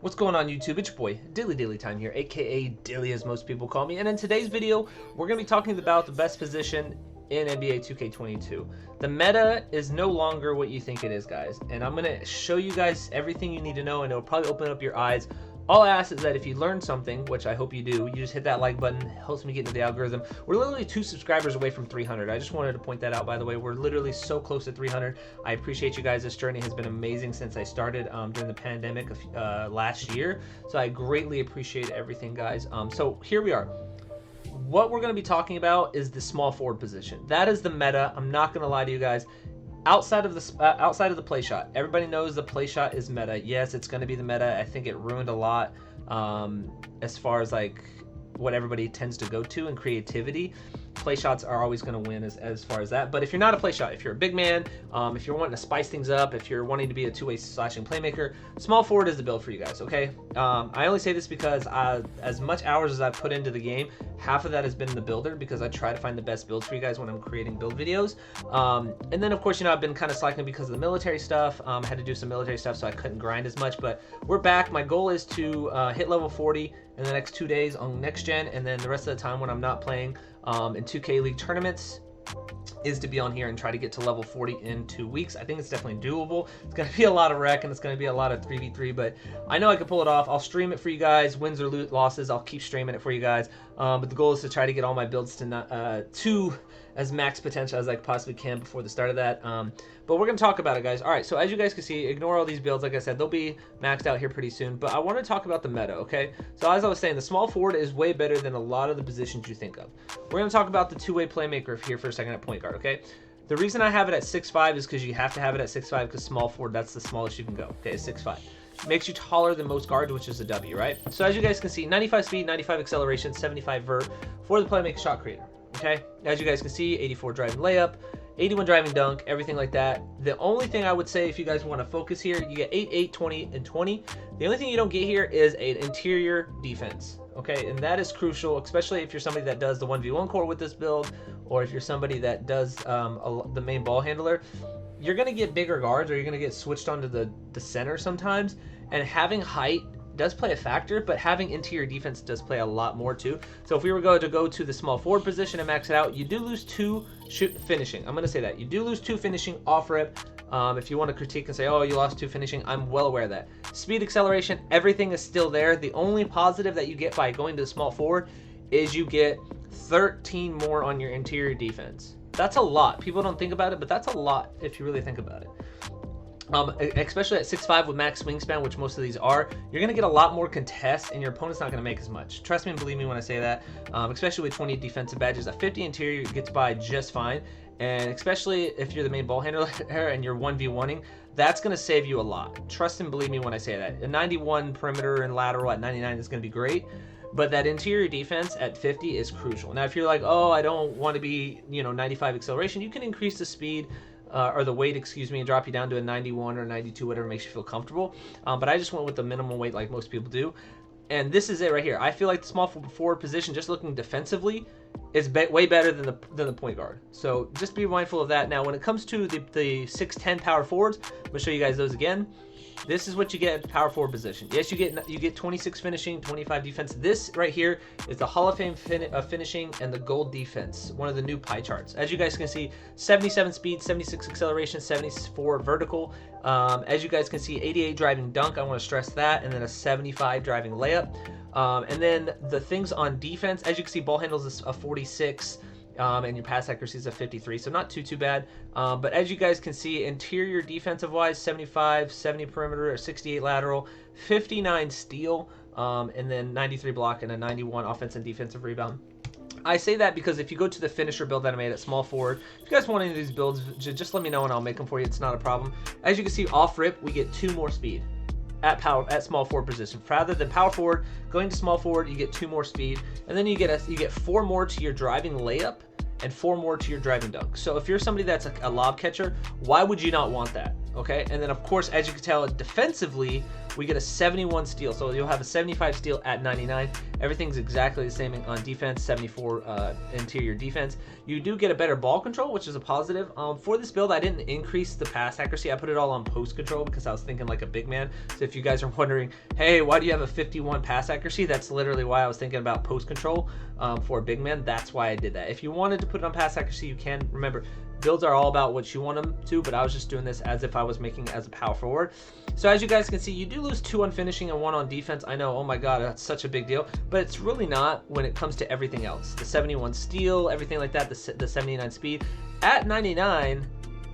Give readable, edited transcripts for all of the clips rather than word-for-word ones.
What's going on YouTube? It's your boy, Dilly Time here, aka Dilly as most people call me. And in today's video, we're going to be talking about the best position in NBA 2K22. The meta is no longer what you think it is, guys. And I'm going to show you guys everything you need to know, and it'll probably open up your eyes. All I ask is that if you learn something, which I hope you do, you just hit that like button. It helps me get into the algorithm. We're literally 2 subscribers away from 300. I just wanted to point that out, by the way. We're literally so close to 300. I appreciate you guys. This journey has been amazing since I started during the pandemic last year. So I greatly appreciate everything, guys. So here we are. What we're going to be talking about is the small forward position. That is the meta. I'm not going to lie to you guys. Outside of the play shot, everybody knows the play shot is meta. Yes, it's going to be the meta. I think it ruined a lot as far as like what everybody tends to go to in creativity. Play shots are always going to win as far as that. But if you're not a play shot, if you're a big man, if you're wanting to spice things up, if you're wanting to be a two-way slashing playmaker, small forward is the build for you guys, okay? I only say this because as much hours as I've put into the game, half of that has been the builder, because I try to find the best builds for you guys when I'm creating build videos. And then of course, you know, I've been kind of slacking because of the military stuff. I had to do some military stuff, so I couldn't grind as much, but we're back. My goal is to hit level 40 in the next 2 days on next gen, and then the rest of the time when I'm not playing in 2K League tournaments is to be on here and try to get to level 40 in 2 weeks. I think it's definitely doable. It's going to be a lot of wreck, and it's going to be a lot of 3v3, but I know I can pull it off. I'll stream it for you guys. Wins or losses, I'll keep streaming it for you guys. But the goal is to try to get all my builds to as max potential as I possibly can before the start of that. But we're going to talk about it, guys. All right, so as you guys can see, ignore all these builds. Like I said, they'll be maxed out here pretty soon. But I want to talk about the meta, okay? So as I was saying, the small forward is way better than a lot of the positions you think of. We're going to talk about the two-way playmaker here for a second at point guard, okay? The reason I have it at 6'5" is because you have to have it at 6'5", because small forward, that's the smallest you can go, okay, 6'5". Makes you taller than most guards, which is a W, right? So as you guys can see, 95 speed, 95 acceleration, 75 vert for the playmaker shot creator, okay? As you guys can see, 84 driving layup, 81 driving dunk, everything like that. The only thing I would say, if you guys want to focus here, you get 8, 8, 20, and 20. The only thing you don't get here is an interior defense, okay? And that is crucial, especially if you're somebody that does the 1v1 core with this build, or if you're somebody that does the main ball handler. You're going to get bigger guards, or you're going to get switched onto the center sometimes, and having height does play a factor, but having interior defense does play a lot more too. So if we were going to go to the small forward position and max it out, you do lose 2 finishing. I'm going to say that. You do lose 2 finishing off rip. If you want to critique and say, oh, you lost 2 finishing, I'm well aware of that. Speed, acceleration, everything is still there. The only positive that you get by going to the small forward is you get 13 more on your interior defense. That's a lot. People don't think about it, but that's a lot if you really think about it. Especially at 6'5" with max wingspan, which most of these are, you're going to get a lot more contests, and your opponent's not going to make as much. Trust me and believe me when I say that, especially with 20 defensive badges. A 50 interior gets by just fine, and especially if you're the main ball handler and you're 1v1ing, that's going to save you a lot. Trust and believe me when I say that. A 91 perimeter and lateral at 99 is going to be great. But that interior defense at 50 is crucial. Now, if you're like, oh, I don't want to be, 95 acceleration, you can increase the speed or the weight, excuse me, and drop you down to a 91 or 92, whatever makes you feel comfortable. But I just went with the minimum weight like most people do. And this is it right here. I feel like the small forward position, just looking defensively, is way better than the point guard. So just be mindful of that. Now, when it comes to the 6'10" power forwards, I'm going to show you guys those again. This is what you get at power forward position. Yes, you get 26 finishing, 25 defense. This right here is the Hall of Fame finishing and the gold defense, one of the new pie charts. As you guys can see, 77 speed, 76 acceleration, 74 vertical. As you guys can see, 88 driving dunk, I want to stress that, and then a 75 driving layup. And then the things on defense, as you can see, ball handles is a 46. And your pass accuracy is a 53, so not too bad. But as you guys can see, interior defensive wise, 75, 70 perimeter, or 68 lateral, 59 steal, and then 93 block and a 91 offensive and defensive rebound. I say that because if you go to the finisher build that I made at small forward, if you guys want any of these builds, just let me know and I'll make them for you. It's not a problem. As you can see, off rip, we get 2 more speed at small forward position. Rather than power forward, going to small forward, you get 2 more speed, and then you get 4 more to your driving layup and 4 more to your driving dunk. So if you're somebody that's a lob catcher, why would you not want that? Okay, and then of course, as you can tell, defensively, we get a 71 steal. So you'll have a 75 steal at 99. Everything's exactly the same on defense, 74 interior defense. You do get a better ball control, which is a positive. For this build, I didn't increase the pass accuracy. I put it all on post control because I was thinking like a big man. So if you guys are wondering, hey, why do you have a 51 pass accuracy? That's literally why I was thinking about post control for a big man. That's why I did that. If you wanted to put it on pass accuracy, you can. Remember, builds are all about what you want them to, but I was just doing this as if I was making it as a power forward. So as you guys can see, you do lose 2 on finishing and 1 on defense. I know, oh my god, that's such a big deal, but it's really not when it comes to everything else. The 71 steal, everything like that, the 79 speed. At 99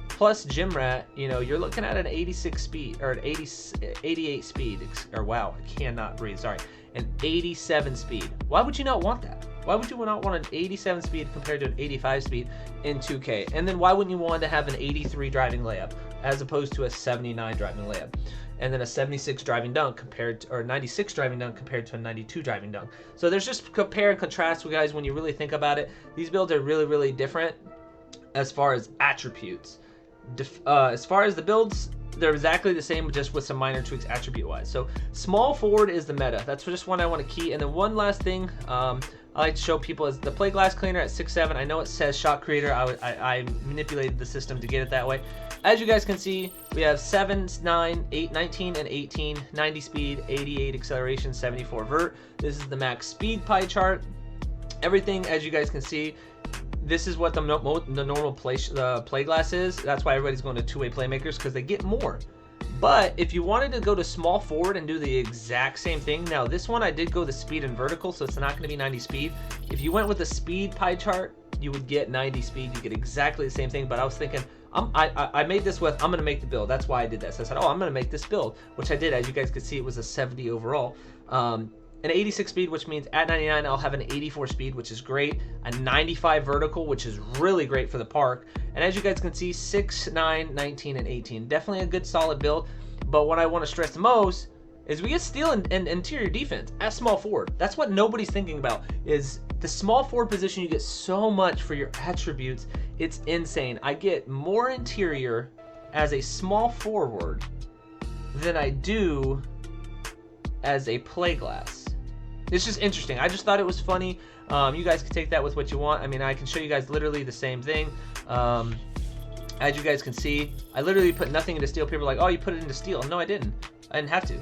plus gym rat, you know, you're looking at an 86 speed, or an 88 speed, or wow, I cannot breathe, sorry, an 87 speed. Why would you not want that? Why would you not want an 87 speed compared to an 85 speed in 2K? And then why wouldn't you want to have an 83 driving layup as opposed to a 79 driving layup? And then a 76 driving dunk compared to, or 96 driving dunk compared to a 92 driving dunk. So there's just compare and contrast, you guys, when you really think about it. These builds are really, really different as far as attributes. As far as the builds, they're exactly the same, just with some minor tweaks attribute-wise. So small forward is the meta. That's just one I want to key. And then one last thing I like to show people is the play glass cleaner at 6'7". I know it says shot creator. I manipulated the system to get it that way. As you guys can see, we have 7, 9, 8, 19, and 18, 90 speed, 88 acceleration, 74 vert. This is the max speed pie chart. Everything, as you guys can see, this is what the normal play glass is. That's why everybody's going to two-way playmakers, because they get more. But if you wanted to go to small forward and do the exact same thing, now this one I did go the speed and vertical, so it's not going to be 90 speed. If you went with the speed pie chart, you would get 90 speed. You get exactly the same thing. But I was thinking, I made this with, I'm going to make the build. That's why I did this. I said, oh, I'm going to make this build, which I did. As you guys could see, it was a 70 overall. An 86 speed, which means at 99 I'll have an 84 speed, which is great. A 95 vertical, which is really great for the park. And as you guys can see, 6, 9, 19, and 18. Definitely a good solid build. But what I want to stress the most is we get steal and interior defense at small forward. That's what nobody's thinking about, is the small forward position. You get so much for your attributes. It's insane. I get more interior as a small forward than I do as a play glass. It's just interesting. I just thought it was funny. You guys can take that with what you want. I mean, I can show you guys literally the same thing. As you guys can see, I literally put nothing into steal. People are like, oh, you put it into steal. No, I didn't. I didn't have to.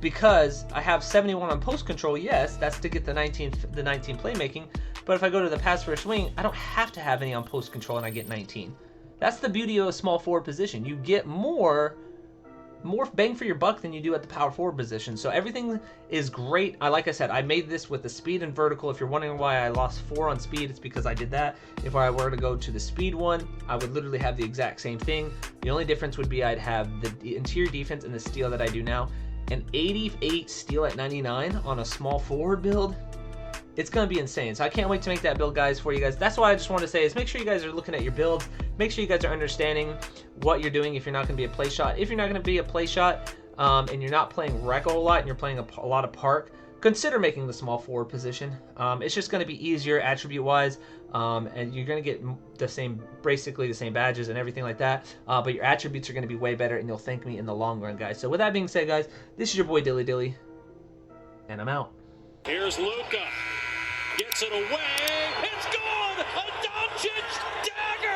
Because I have 71 on post control, yes, that's to get the 19 playmaking. But if I go to the pass first swing, I don't have to have any on post control and I get 19. That's the beauty of a small forward position. You get more bang for your buck than you do at the power forward position. So everything is great. Like I said, I made this with the speed and vertical. If you're wondering why I lost 4 on speed, it's because I did that. If I were to go to the speed one, I would literally have the exact same thing. The only difference would be I'd have the interior defense and the steal that I do now. An 88 steal at 99 on a small forward build, it's going to be insane. So I can't wait to make that build, guys, for you guys. That's why I just want to say is make sure you guys are looking at your builds. Make sure you guys are understanding what you're doing if you're not going to be a play shot. If you're not going to be a play shot and you're not playing rec a whole lot and you're playing a lot of park, consider making the small forward position. It's just going to be easier attribute-wise, and you're going to get the same, basically the same badges and everything like that. But your attributes are going to be way better, and you'll thank me in the long run, guys. So with that being said, guys, this is your boy Dilly Dilly, and I'm out. Here's Luka. Gets it away. It's gone! A Doncic dagger!